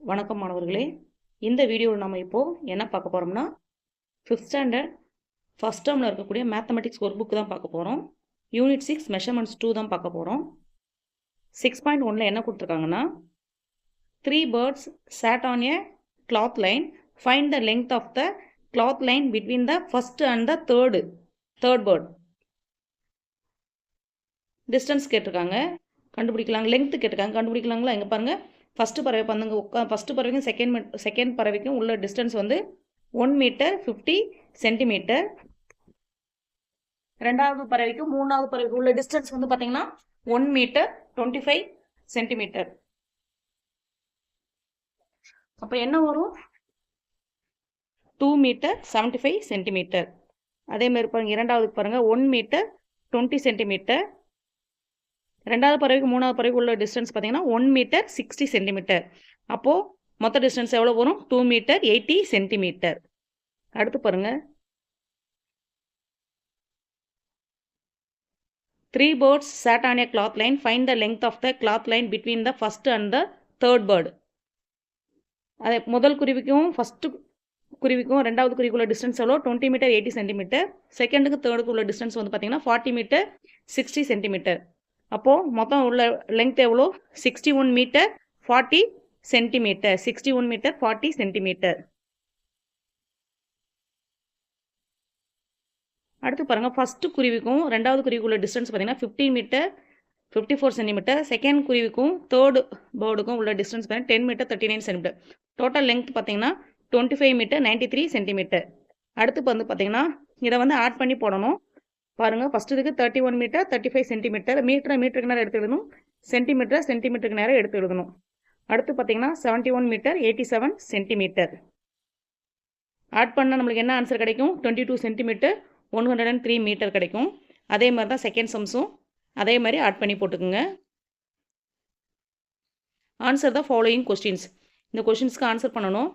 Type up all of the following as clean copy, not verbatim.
வணக்கம் மாணவர்களே. இந்த வீடியோவில் நம்ம இப்போது என்ன பார்க்க போகிறோம்னா 5th ஸ்டாண்டர்ட் ஃபஸ்ட் டேர்மில் இருக்கக்கூடிய மேத்தமெட்டிக்ஸ் ஒர்க் புக் தான் பார்க்க போகிறோம். யூனிட் 6 மெஷர்மெண்ட்ஸ் 2 தான் பார்க்க போகிறோம். 6.1ல் என்ன கொடுத்துருக்காங்கன்னா 3 birds sat on a cloth line. Find the length of the cloth line between the first and the third bird. Distance கேட்டிருக்காங்க, கண்டுபிடிக்கலாம். லெங்க்த்து கேட்டிருக்காங்க, கண்டுபிடிக்கலாங்களா? இங்கே பாருங்கள், ஃபஸ்ட்டு பறவை பந்துங்க ஃபஸ்ட்டு பறவைக்கும் செகண்ட் பறவைக்கும் உள்ள டிஸ்டன்ஸ் வந்து 1 மீட்டர் 50 சென்டிமீட்டர். ரெண்டாவது பறவைக்கும் மூணாவது பறவைக்கும் உள்ள டிஸ்டன்ஸ் வந்து பார்த்தீங்கன்னா 1 மீட்டர் 25 சென்டிமீட்டர். அப்போ என்ன வரும்? 2 மீட்டர் 75 சென்டிமீட்டர். அதேமாதிரி பாருங்கள், இரண்டாவதுக்கு பாருங்கள் 1 மீட்டர் 20 சென்டிமீட்டர். ரெண்டாவது பறவைக்கு மூணாவது பறவைக்கு உள்ள டிஸ்டன்ஸ் பார்த்தீங்கன்னா 1 மீட்டர் 60 சென்டிமீட்டர். அப்போது மொத்த டிஸ்டன்ஸ் எவ்வளோ வரும்? 2 மீட்டர் 80 சென்டிமீட்டர். அடுத்து பாருங்கள், 3 birds sat on a cloth line. Find the length of the cloth line between the first and the third bird. அதே முதல் குருவிக்கும் ஃபஸ்ட்டு குருவிக்கும் ரெண்டாவது குருவிக்குள்ள டிஸ்டன்ஸ் எவ்வளோ? 20 மீட்டர் 80 சென்டிமீட்டர். செகண்டுக்கு தேர்டுக்கு உள்ள டிஸ்டன்ஸ் வந்து பார்த்தீங்கன்னா 40 மீட்டர் 60 சென்டிமீட்டர். அப்போது மொத்தம் உள்ள லெங்த் எவ்வளோ? 61 மீட்டர் 40 சென்டிமீட்டர். 61 metre 40 centimetre. அடுத்து பாருங்கள், ஃபஸ்ட்டு குருவிக்கும் ரெண்டாவது குருவிக்குள்ள டிஸ்டன்ஸ் பார்த்தீங்கன்னா 15 மீட்டர் 54 சென்டிமீட்டர். செகண்ட் குருவிக்கும் தேர்டு பேர்டுக்கும் உள்ள டிஸ்டன்ஸ் பார்த்தீங்கன்னா 10 மீட்டர் 39 சென்டிமீட்டர். டோட்டல் லெங்த் பார்த்தீங்கன்னா 25 மீட்டர் 93 சென்டிமீட்டர். அடுத்து வந்து பார்த்தீங்கன்னா இதை வந்து ஆட் பண்ணி போடணும். பாருங்கள், ஃபஸ்ட்டு இதுக்கு 31 மீட்டர் 35 சென்டிமீட்டர். மீட்டருக்கு நேரம் எடுத்து எழுதணும், சென்டிமீட்டருக்கு நேரம் எடுத்து எழுதணும். அடுத்து பார்த்தீங்கன்னா 71 மீட்டர் 87 சென்டிமீட்டர். ஆட் பண்ணால் நம்மளுக்கு என்ன ஆன்சர் கிடைக்கும்? 22 சென்டிமீட்டர் 103 மீட்டர் கிடைக்கும். அதே மாதிரி தான் செகண்ட் சம்ஸும் அதே மாதிரி ஆட் பண்ணி போட்டுக்குங்க. Answer the following questions. இந்த கொஸ்டின்ஸ்க்கு ஆன்சர் பண்ணணும்.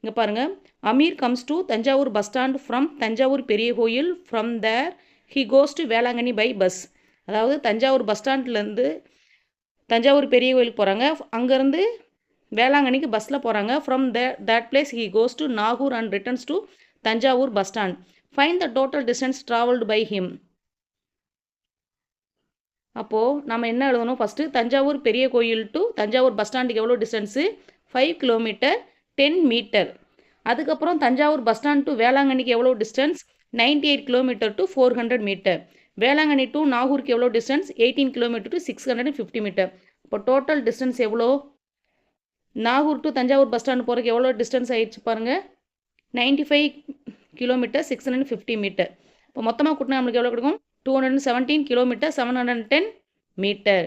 இங்கே பாருங்கள், Amir comes to Thanjavur bus stand from Thanjavur பெரிய கோயில். From there he goes to Velankanni by bus. அதாவது தஞ்சாவூர் பஸ் ஸ்டாண்ட்லேருந்து தஞ்சாவூர் பெரிய கோயிலுக்கு போகிறாங்க, அங்கேருந்து வேளாங்கண்ணிக்கு பஸ்ஸில் போகிறாங்க. From that place he goes to Nagore and returns to Thanjavur bus stand. Find the total distance travelled by him. அப்போது நம்ம என்ன எழுதணும்? ஃபஸ்ட்டு தஞ்சாவூர் பெரிய கோயில் டு தஞ்சாவூர் பஸ் ஸ்டாண்டுக்கு எவ்வளோ டிஸ்டன்ஸு? 5 kilometre 10 metre. அதுக்கப்புறம் தஞ்சாவூர் பஸ் ஸ்டாண்ட் டு வேளாங்கண்ணிக்கு எவ்வளோ distance? 98 kilometre to 400 metre. Velankanni to நாகூருக்கு எவ்வளோ டிஸ்டன்ஸ்? 18 kilometre to 650 metre. இப்போ டோட்டல் டிஸ்டன்ஸ் எவ்வளோ? Nagore to Thanjavur bus stand போகிறதுக்கு எவ்வளோ டிஸ்டன்ஸ் ஆயிடுச்சு பாருங்கள், 95 கிலோமீட்டர் 650 மீட்டர். இப்போ மொத்தமாக கூட்டினா நம்மளுக்கு எவ்வளோ கிடைக்கும்? 217 கிலோமீட்டர் 710 மீட்டர்.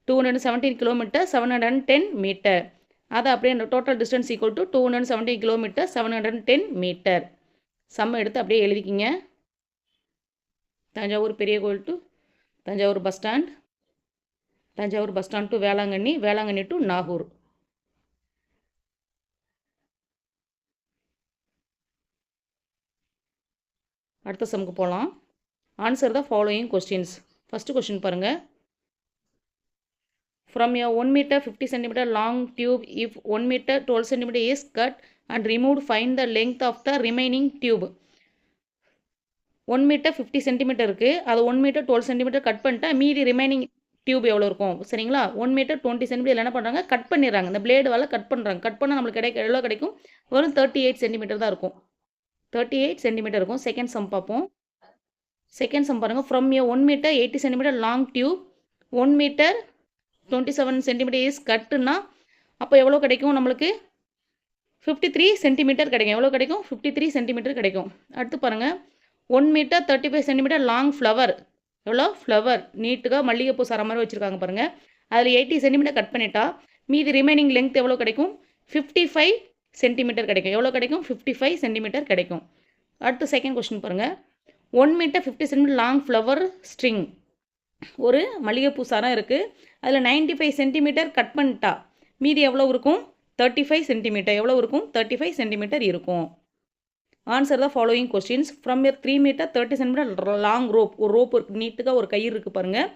217 kilometre 710 metre. அதை அப்படியே total distance equal to 217 kilometre 710 metre. சம்ம எடுத்து அப்படியே எழுதிக்கிங்க. தஞ்சாவூர் பெரிய கோயில் to Thanjavur bus stand, Thanjavur bus stand to Velankanni, Velankanni to Nagore. அடுத்த சம்முக்கு போகலாம். Answer the following questions. First question பாருங்கள், from a 1 meter 50 centimeter long tube, if 1 meter 12 centimeter is cut and removed, find the length of the remaining tube. 1 meter 50 centimeter இருக்குது, அது 1 meter 12 centimeter cut பண்ணிட்டா மீதி remaining tube எவ்வளோ இருக்கும்? சரிங்களா? 1 meter 20 centimeter என்ன பண்ணுறாங்க? கட் பண்ணிடுறாங்க. இந்த பிளேடு வேலை கட் பண்ணுறாங்க. கட் பண்ணால் நம்மளுக்கு எவ்வளோ கிடைக்கும்? வெறும் 38 சென்டிமீட்டர் தான் இருக்கும். 38 சென்டிமீட்டர் இருக்கும். செகண்ட் சம் பார்ப்போம். செகண்ட் சம் பாருங்கள், from a 1 meter 80 centimeter long tube 1 meter 27 centimetre is கட்டுன்னா அப்போ எவ்வளோ கிடைக்கும்? நம்மளுக்கு 53 சென்டிமீட்டர் கிடைக்கும். எவ்வளோ கிடைக்கும்? 53 சென்டிமீட்டர் கிடைக்கும். அடுத்து பாருங்கள், 1 meter 35 சென்டிமீட்டர் லாங் ஃப்ளவர். எவ்வளோ? ஃப்ளவர் நீட்டுக்காக மல்லிகைப்பூ சார மாதிரி வச்சுருக்காங்க பாருங்கள். அதில் 80 சென்டிமீட்டர் கட் பண்ணிட்டா மீதி ரிமைனிங் லெங்த் எவ்வளோ கிடைக்கும்? 55 சென்டிமீட்டர் கிடைக்கும். எவ்வளோ கிடைக்கும்? 55 சென்டிமீட்டர் கிடைக்கும். அடுத்து செகண்ட் கொஸ்டின் பாருங்கள், 1 meter 50 centimetre long flower string. ஒரு மல்லிகைப்பூ சாரம் இருக்குது, அதில் 95 சென்டிமீட்டர் கட் பண்ணிட்டா மீதி எவ்வளோ இருக்கும்? 35 சென்டிமீட்டர். எவ்வளோ இருக்கும்? 35 சென்டிமீட்டர் இருக்கும். Answer the following questions. From A 3 meter 30 centimetre long rope. ஒரு ரோப் இருக்குது, நீட்டுக்காக ஒரு கயிறு இருக்குது பாருங்கள்.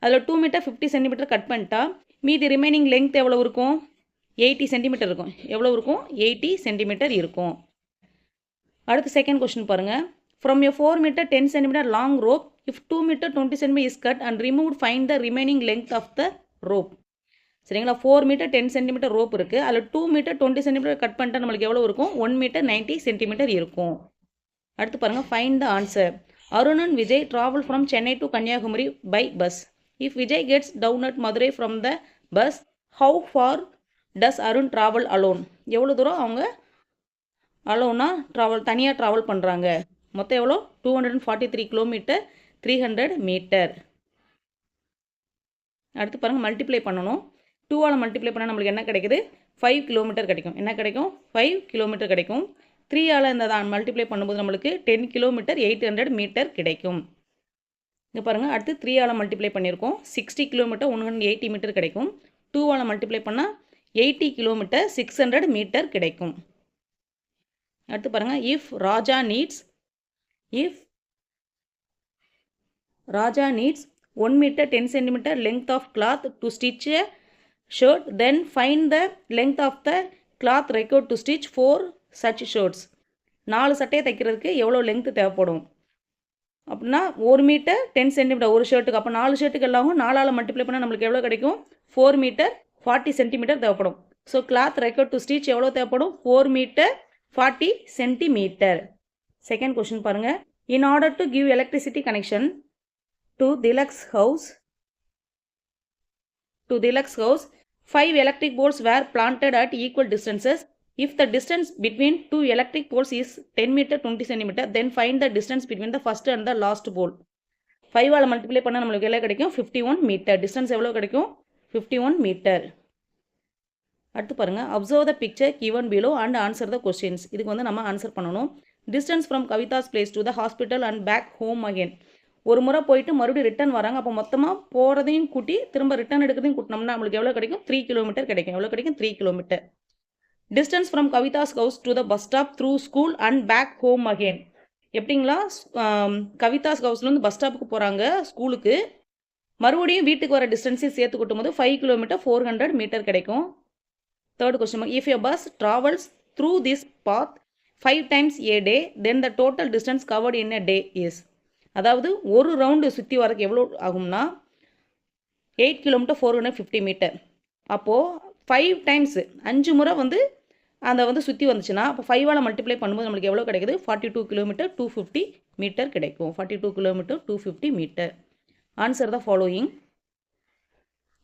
அதில் 2 meter 50 சென்டிமீட்டர் கட் பண்ணிட்டா மீதி ரிமைனிங் லெங்த் எவ்வளோ இருக்கும்? 80 சென்டிமீட்டர் இருக்கும். எவ்வளோ இருக்கும்? 80 சென்டிமீட்டர் இருக்கும். அடுத்து செகண்ட் கொஸ்டின் பாருங்கள். From a 4 meter 10 centimeter long rope, if 2 meter 20 centimeter is cut and removed, find the remaining length of the rope. சரிங்களா? 4 மீட்டர் 10 சென்டிமீட்டர் ரோப் இருக்குது. அதில் 2 மீட்டர் 20 சென்டிமீட்டர் கட் பண்ணிட்டா நம்மளுக்கு எவ்வளோ இருக்கும்? 1 மீட்டர் 90 சென்டிமீட்டர் இருக்கும். அடுத்து பாருங்கள், find the answer. Arun and Vijay travel from Chennai to Kanyakumari by bus. If Vijay gets down at Madurai from the bus, how far does Arun travel alone? எவ்வளோ தூரம் அவங்க அலோனாக தனியாக ட்ராவல் பண்ணுறாங்க? மொத்தம் எவ்வளோ? 243 கிலோமீட்டர் 300 மீட்டர். அடுத்து பாருங்கள், multiply பண்ணணும். 2ஆல் மல்டிப்ளை பண்ணால் நம்மளுக்கு என்ன கிடைக்குது? 5 கிலோமீட்டர் கிடைக்கும். என்ன கிடைக்கும்? 5 கிலோமீட்டர் கிடைக்கும். 3ஆல் இந்த மல்டிப்ளை பண்ணும்போது நம்மளுக்கு 10 கிலோமீட்டர் 800 மீட்டர் கிடைக்கும். இங்கே பாருங்கள், அடுத்து 3ஆல் மல்டிப்ளை பண்ணியிருக்கோம். 60 கிலோமீட்டர் 180 மீட்டர் கிடைக்கும். 2ஆல் மல்டிப்ளை பண்ணால் 80 கிலோமீட்டர் 600 மீட்டர் கிடைக்கும். அடுத்து பாருங்கள், if Raja needs 1 meter 10 centimeter length of cloth to stitch a shirt, then find the length of the cloth required to stitch 4 such shirts. 4 சட்டையை தைக்கிறதுக்கு எவ்வளோ லெங்க்த் தேவைப்படும் அப்படின்னா 1 மீட்டர் 10 சென்டிமீட்டர் ஒரு ஷர்ட்டுக்கு. அப்போ 4 ஷர்ட்டுக்கு எல்லாம் 4ஆல் மல்டிப்ளை பண்ணால் நம்மளுக்கு எவ்வளோ கிடைக்கும்? 4 மீட்டர் 40 சென்டிமீட்டர் தேவைப்படும். So cloth record to stitch எவ்வளோ தேவைப்படும்? 4 மீட்டர் 40 சென்டிமீட்டர். செகண்ட் கொஸ்டின் பாருங்கள். In order to give electricity connection to Deluxe house, 5 electric poles were planted at equal distances. If the distance between 2 electric poles is 10 meter 20 centimeter, then find the distance between the first and the last pole. 5ஆல் multiply பண்ணால் நம்மளுக்கு எவ்வளோ கிடைக்கும்? 51 metre. Distance எவ்வளோ கிடைக்கும்? 51 metre. அடுத்து பாருங்கள், observe the picture given below and answer the questions. இதுக்கு வந்து நம்ம ஆன்சர் பண்ணணும். Distance from Kavita's place to the hospital and back home again. ஒரு முறை போயிட்டு மறுபடியும் ரிட்டன் வராங்க. அப்போ மொத்தமாக போகிறதையும் கூட்டி திரும்ப ரிட்டன் எடுக்கிறதையும் கூட்டினோம்னா நம்மளுக்கு எவ்வளோ கிடைக்கும்? 3 கிலோமீட்டர் கிடைக்கும். எவ்வளோ கிடைக்கும்? 3 kilometre. Distance from Kavitha's house to the bus stop through school and back home again. எப்படிங்களா? கவிதாஸ் ஹவுஸ்லேருந்து பஸ் ஸ்டாப்புக்கு போகிறாங்க ஸ்கூலுக்கு, மறுபடியும் வீட்டுக்கு வர டிஸ்டன்ஸையும் சேர்த்து கூட்டும் போது 5 கிலோமீட்டர் 400 மீட்டர் கிடைக்கும். Third question, if a bus travels through this path 5 times a day, then the total distance covered in a day is. அதாவது ஒரு ரவுண்டு சுற்றி வரக்கு எவ்வளோ ஆகும்னா 8 கிலோமீட்டர் 450 மீட்டர். அப்போது 5 times 5 முறை வந்து அந்த சுற்றி வந்துச்சுன்னா அப்போ 5ஆல் மல்டிப்ளை பண்ணும்போது நம்மளுக்கு எவ்வளோ கிடைக்குது? 42 கிலோமீட்டர் 250 மீட்டர் கிடைக்கும். 42 kilometre 250 metre. Answer the following.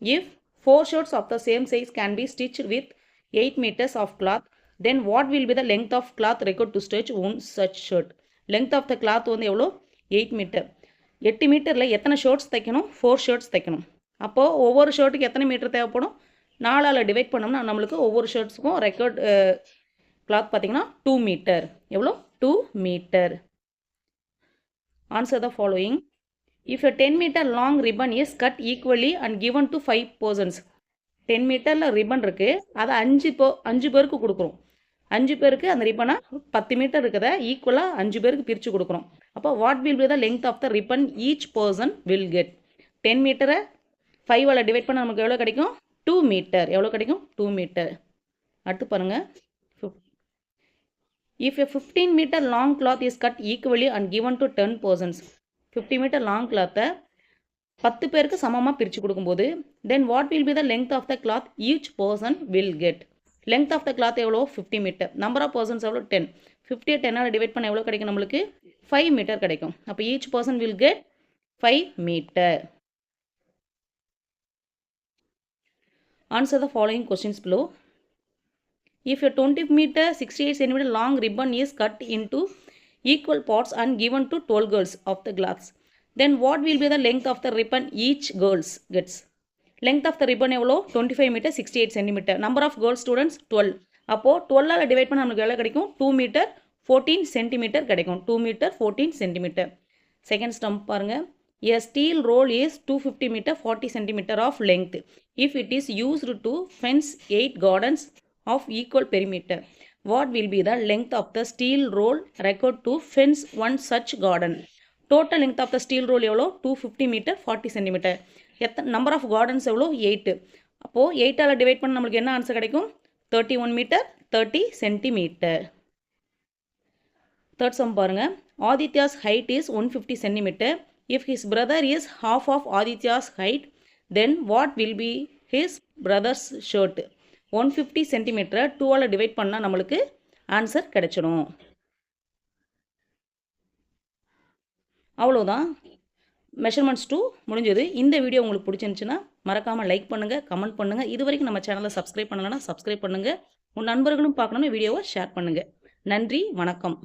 If 4 shirts of the same size can be stitched with 8 meters of cloth, then what will be the length of cloth required to stitch one such shirt? Length of the cloth வந்து எவ்வளோ? 8 metre. 8 மீட்டரில் எத்தனை shirts தைக்கணும்? 4 shirts தைக்கணும். அப்போது ஒவ்வொரு ஷர்ட்டுக்கு எத்தனை metre தேவைப்படும்? 4ஆல் டிவைட் பண்ணோம்னா நம்மளுக்கு ஒவ்வொரு ஷர்ட்ஸுக்கும் ரெக்கார்ட் கிளாத் பார்த்திங்கன்னா 2 மீட்டர். எவ்வளோ? 2 metre. Answer the following. If a 10 meter long ribbon is cut equally and given to 5 persons. 10 மீட்டரில் ரிப்பன் இருக்குது, அதை 5 பேருக்கு கொடுக்குறோம். 5 பேருக்கு அந்த ரிப்பனை 10 மீட்டர் இருக்கிறத ஈக்குவலாக 5 பேருக்கு பிரித்து கொடுக்குறோம். அப்போ what will be the length of the ribbon each person will get? 10 மீட்டரை 5ஆல் டிவைட் பண்ண நமக்கு எவ்வளோ கிடைக்கும்? 2 மீட்டர். எவ்வளோ கிடைக்கும்? 2 மீட்டர். அடுத்து பாருங்கள், if a 15 meter long cloth is cut equally and given to 10 persons. 50 metre long கிளாத்தை 10 பேருக்கு சமமாக பிரித்து கொடுக்கும்போது then what will be the length of the cloth each person will get? Length of the cloth எவ்வளோ? 50 metre. Number of persons எவ்வளோ? 10. 50 10ஆல் divide பண்ண எவ்வளோ கிடைக்கும்? நம்மளுக்கு 5 மீட்டர் கிடைக்கும். அப்போ each person will get 5 metre. Answer the following questions below. If a 20 meter 68 centimeter long ribbon is cut into equal parts and given to 12 girls of the class, then what will be the length of the ribbon each girls gets? Length of the ribbon எவ்வளோ? 25 meter 68 centimeter. Number of girl students 12. அப்போது 12ஆல் divide பண்ண நமக்கு எவ்வளோ கிடைக்கும்? 2 meter 14 centimeter கிடைக்கும். 2 meter 14 centimeter. Second stump பாருங்கள். A steel roll is 250 meter 40 centimeter of length. If it is used to fence 8 gardens of equal perimeter, what will be the length of the steel roll required to fence one such garden? Total length of the steel roll எவ்வளோ? 250 meter 40 centimeter. Number of cartons எவ்வளோ? 8. அப்போது 8ஆல் divide பண்ண நம்மளுக்கு என்ன answer கிடைக்கும்? 31 meter 30 centimeter. Third sum பாருங்க. Aditya's height is 150 centimeter. If his brother is half of Aditya's height, then what will be his brother's shirt? 150 centimeter 2ஆல் divide பண்ணால் நம்மளுக்கு answer கிடைச்சிடும். அவ்வளோதான். மெஷர்மெண்ட்ஸ் 2 முடிஞ்சது. இந்த வீடியோ உங்களுக்கு பிடிச்சிருந்துச்சுன்னா மறக்காமல் லைக் பண்ணுங்கள், கமெண்ட் பண்ணுங்கள். இது வரைக்கும் நம்ம சேனலை சப்ஸ்கிரைப் பண்ணலைன்னா சப்ஸ்கிரைப் பண்ணுங்கள். உன் நண்பர்களும் பார்க்கணும்னு வீடியோவை ஷேர் பண்ணுங்கள். நன்றி, வணக்கம்.